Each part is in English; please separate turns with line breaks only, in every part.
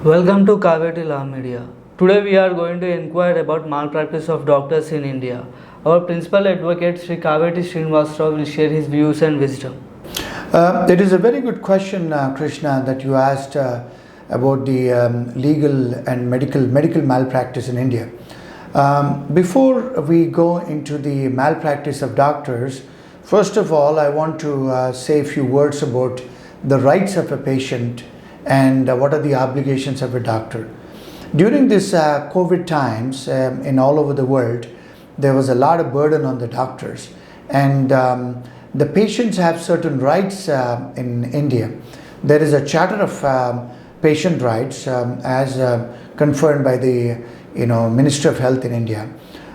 Welcome to Kaveri Law Media. Today we are going to inquire about malpractice of doctors in India. Our principal advocate Sri Kaveri Srinivasrao will share his views and wisdom.
It is a very good question, Krishna, that you asked about the legal and medical malpractice in India. Before we go into the malpractice of doctors, first of all, I want to say a few words about the rights of a patient and what are the obligations of a doctor. During this COVID times in all over the world, there was a lot of burden on the doctors, and the patients have certain rights in India. There is a charter of patient rights as conferred by the Ministry of Health in India,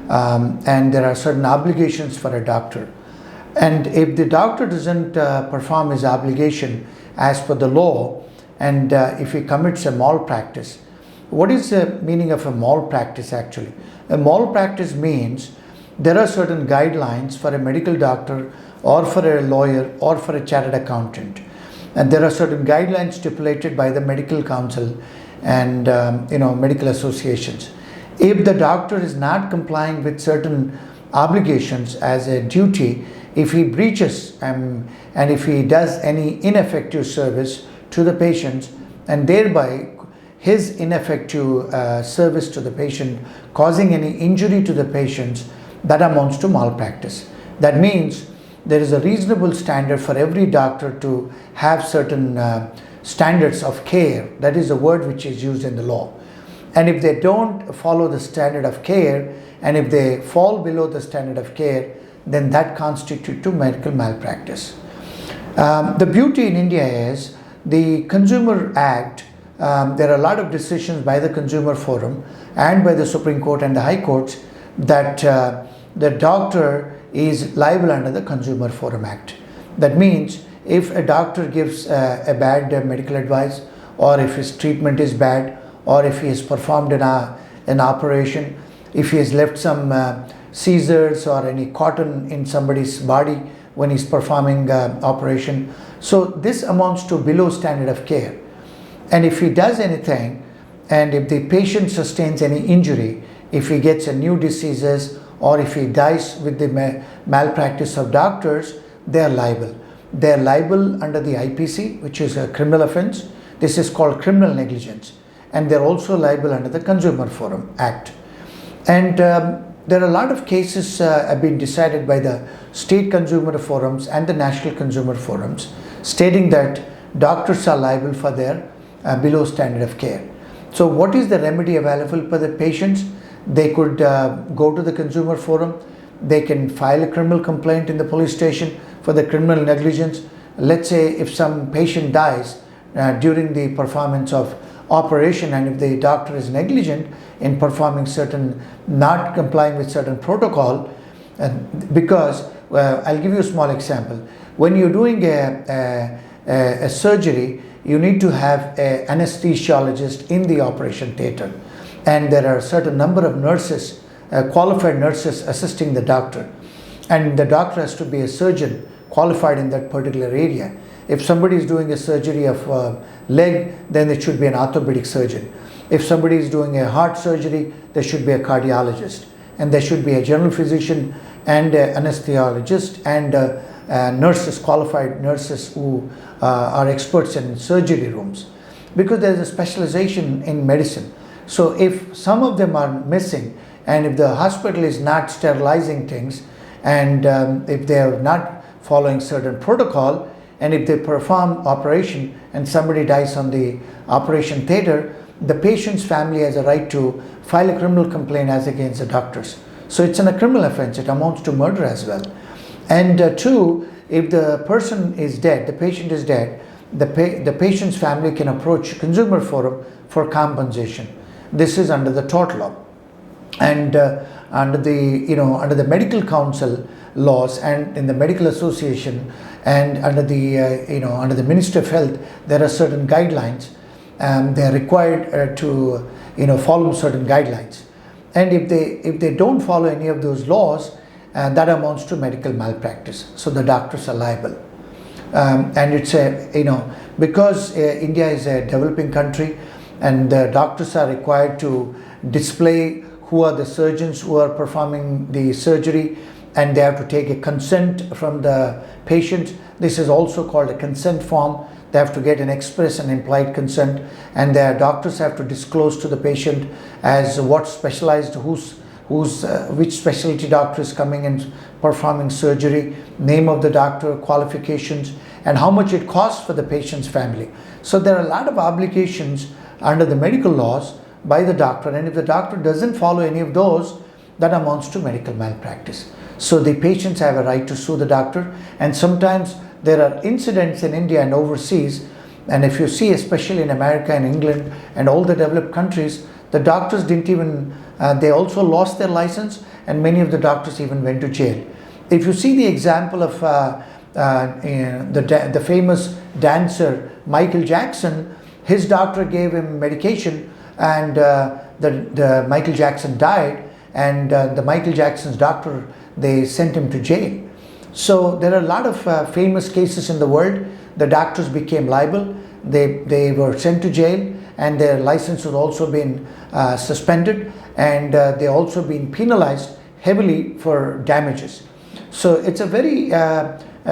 and there are certain obligations for a doctor. And if the doctor doesn't perform his obligation as per the law, and if he commits a malpractice, what is the meaning of a malpractice actually? A malpractice means there are certain guidelines for a medical doctor or for a lawyer or for a chartered accountant, and there are certain guidelines stipulated by the medical council and medical associations. If the doctor is not complying with certain obligations as a duty, if he breaches and if he does any ineffective service to the patients, and thereby his ineffective service to the patient causing any injury to the patients, that amounts to malpractice. That means there is a reasonable standard for every doctor to have certain standards of care. That is a word which is used in the law. And if they don't follow the standard of care, and if they fall below the standard of care, then that constitutes to medical malpractice. The beauty in India is the Consumer Act. There are a lot of decisions by the Consumer Forum and by the Supreme Court and the High Courts that the doctor is liable under the Consumer Forum Act. That means if a doctor gives a bad medical advice, or if his treatment is bad, or if he has performed an operation, if he has left some scissors or any cotton in somebody's body when he's performing operation, so this amounts to below standard of care. And if he does anything, and if the patient sustains any injury, if he gets a new diseases, or if he dies with the malpractice of doctors, they are liable. They are liable under the IPC, which is a criminal offense. This is called criminal negligence. And they're also liable under the Consumer Forum Act. And there are a lot of cases have been decided by the state consumer forums and the national consumer forums, stating that doctors are liable for their below standard of care. So what is the remedy available for the patients? They could go to the consumer forum. They can file a criminal complaint in the police station for the criminal negligence. Let's say if some patient dies during the performance of operation, and if the doctor is negligent in performing certain, not complying with certain protocol, because I'll give you a small example. When you're doing a surgery, you need to have an anesthesiologist in the operation theater, and there are a certain number of nurses, qualified nurses assisting the doctor, and the doctor has to be a surgeon qualified in that particular area. If somebody is doing a surgery of leg, then it should be an orthopedic surgeon. If somebody is doing a heart surgery, there should be a cardiologist, and there should be a general physician and an anesthesiologist and nurses, qualified nurses who are experts in surgery rooms, because there is a specialization in medicine. So if some of them are missing, and if the hospital is not sterilizing things, and if they are not following certain protocol, and if they perform operation and somebody dies on the operation theater, the patient's family has a right to file a criminal complaint as against the doctors. So it's a criminal offense. It amounts to murder as well. And two, if the person is dead, the patient is dead, the patient's family can approach Consumer Forum for compensation. This is under the tort law, and under the medical council laws, and in the medical association, and under the Ministry of Health, there are certain guidelines. They are required to follow certain guidelines, and if they don't follow any of those laws, that amounts to medical malpractice. So the doctors are liable. And it's because India is a developing country, and the doctors are required to display who are the surgeons who are performing the surgery, and they have to take a consent from the patient. This is also called a consent form. They have to get an express and implied consent, and their doctors have to disclose to the patient as what specialized, which specialty doctor is coming and performing surgery, name of the doctor, qualifications, and how much it costs for the patient's family. So there are a lot of obligations under the medical laws by the doctor, and if the doctor doesn't follow any of those, that amounts to medical malpractice. So the patients have a right to sue the doctor, and sometimes there are incidents in India and overseas, and if you see, especially in America and England and all the developed countries, the doctors didn't even, they also lost their license, and many of the doctors even went to jail. If you see the example of the famous dancer Michael Jackson, his doctor gave him medication, and the Michael Jackson died, and the Michael Jackson's doctor, they sent him to jail. So there are a lot of famous cases in the world. The doctors became liable, they were sent to jail, and their license has also been suspended, and they also been penalized heavily for damages. So it's a very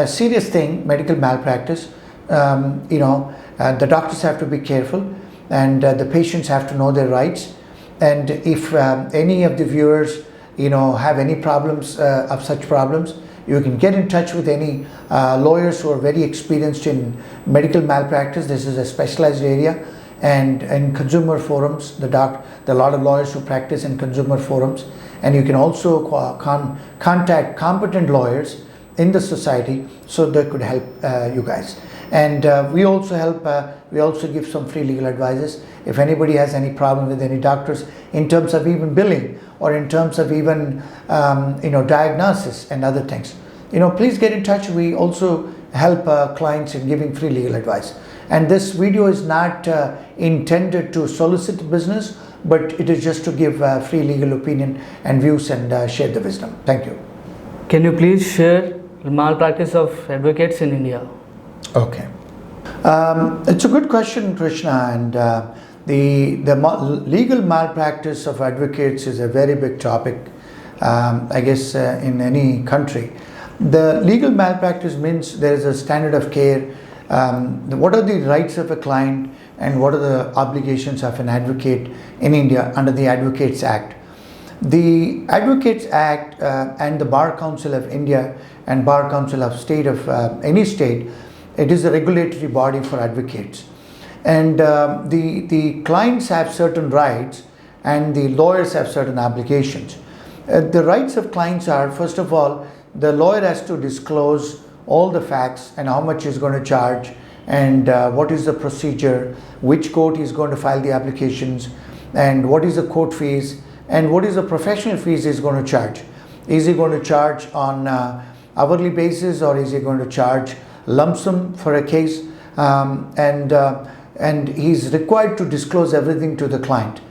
serious thing, medical malpractice. The doctors have to be careful, and the patients have to know their rights. And if any of the viewers have any problems of such problems, you can get in touch with any lawyers who are very experienced in medical malpractice. This is a specialized area, and in consumer forums, there are a lot of lawyers who practice in consumer forums, and you can also contact competent lawyers in the society so they could help you guys. And we also help, we also give some free legal advices. If anybody has any problem with any doctors in terms of even billing, or in terms of even diagnosis and other things, please get in touch. We also help clients in giving free legal advice. And this video is not intended to solicit business, but it is just to give free legal opinion and views and share the wisdom. Thank you.
Can you please share the malpractice of advocates in India?
Okay. It's a good question, Krishna, and the legal malpractice of advocates is a very big topic, I guess, in any country. The legal malpractice means there is a standard of care. What are the rights of a client, and what are the obligations of an advocate in India under the Advocates Act? The Advocates Act and the Bar Council of India and Bar Council of any state, it is a regulatory body for advocates. And the clients have certain rights, and the lawyers have certain obligations. The rights of clients are, first of all, the lawyer has to disclose all the facts and how much he's going to charge, and what is the procedure, which court is going to file the applications, and what is the court fees, and what is the professional fees he's going to charge. Is he going to charge on hourly basis, or is he going to charge lump sum for a case? And he's required to disclose everything to the client.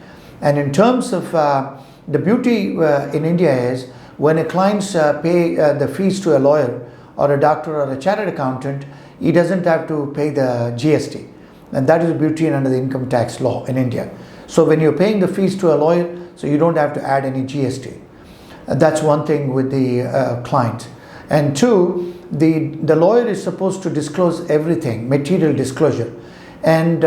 And in terms of the beauty in India is, when a client pay the fees to a lawyer or a doctor or a chartered accountant, he doesn't have to pay the GST. And that is the beauty under the income tax law in India. So when you're paying the fees to a lawyer, so you don't have to add any GST. That's one thing with the client. And two, the lawyer is supposed to disclose everything, material disclosure. And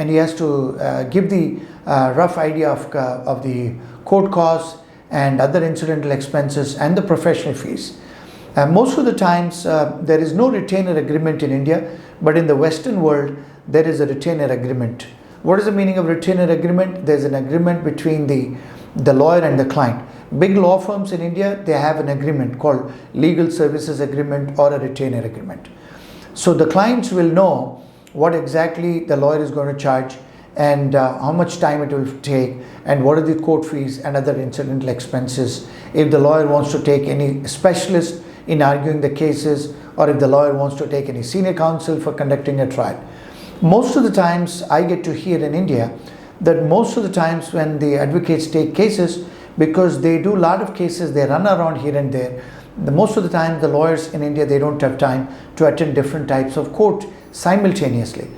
he has to give the rough idea of the court costs and other incidental expenses and the professional fees. Most of the times there is no retainer agreement in India, but in the Western world there is a retainer agreement. What is the meaning of retainer agreement? There's an agreement between the lawyer and the client. Big law firms in India, they have an agreement called legal services agreement or a retainer agreement. So the clients will know what exactly the lawyer is going to charge, and how much time it will take, and what are the court fees and other incidental expenses. If the lawyer wants to take any specialist in arguing the cases, or if the lawyer wants to take any senior counsel for conducting a trial. Most of the times I get to hear in India that most of the times when the advocates take cases, because they do a lot of cases, they run around here and there, most of the time the lawyers in India, they don't have time to attend different types of court simultaneously.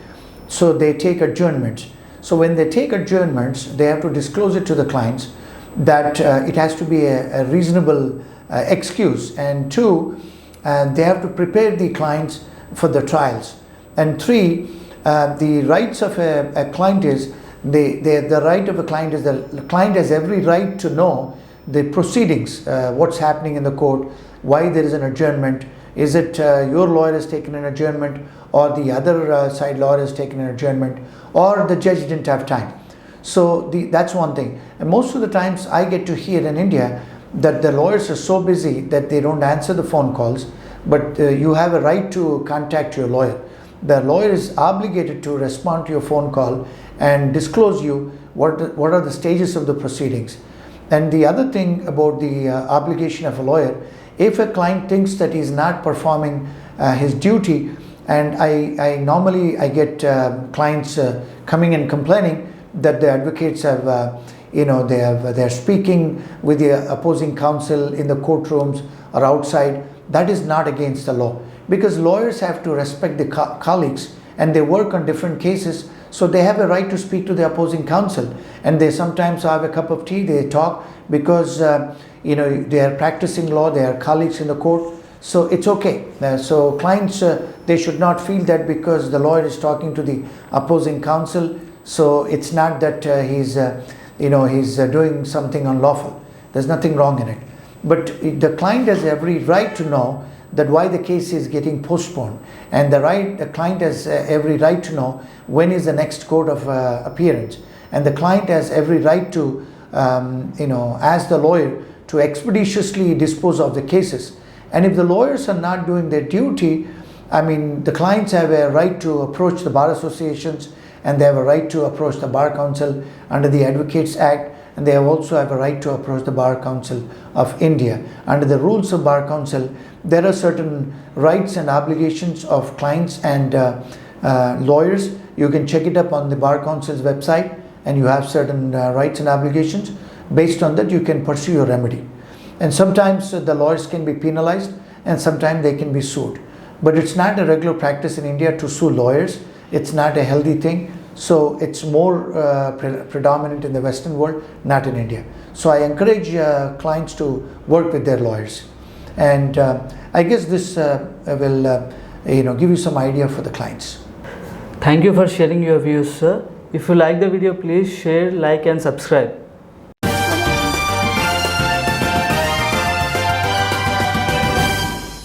So they take adjournments. So when they take adjournments, they have to disclose it to the clients that it has to be a reasonable excuse, and two, they have to prepare the clients for the trials, and three, the rights of a client is the right of a client is the client has every right to know the proceedings, what's happening in the court, why there is an adjournment. Is it your lawyer has taken an adjournment, or the other side lawyer has taken an adjournment, or the judge didn't have time? So that's one thing. And most of the times I get to hear in India that the lawyers are so busy that they don't answer the phone calls, but you have a right to contact your lawyer. The lawyer is obligated to respond to your phone call and disclose you what are the stages of the proceedings. And the other thing about the obligation of a lawyer, if a client thinks that he's not performing his duty, and I normally get clients coming and complaining that the advocates have they're speaking with the opposing counsel in the courtrooms or outside. That is not against the law, because lawyers have to respect the colleagues, and they work on different cases, so they have a right to speak to the opposing counsel, and they sometimes have a cup of tea, they talk, because they are practicing law, they are colleagues in the court, so it's okay. So clients, they should not feel that because the lawyer is talking to the opposing counsel, so it's not that he's doing something unlawful. There's nothing wrong in it. But the client has every right to know that why the case is getting postponed, and the client has every right to know when is the next court of appearance, and the client has every right to ask the lawyer to expeditiously dispose of the cases. And if the lawyers are not doing their duty, the clients have a right to approach the bar associations, and they have a right to approach the Bar Council under the Advocates Act, and they also have a right to approach the Bar Council of India. Under the rules of Bar Council, there are certain rights and obligations of clients and lawyers. You can check it up on the Bar Council's website, and you have certain rights and obligations. Based on that, you can pursue your remedy. And sometimes the lawyers can be penalized, and sometimes they can be sued. But it's not a regular practice in India to sue lawyers. It's not a healthy thing. So it's more predominant in the Western world, not in India. So I encourage clients to work with their lawyers. And I guess this will give you some idea for the clients.
Thank you for sharing your views, sir. If you like the video, please share, like and subscribe.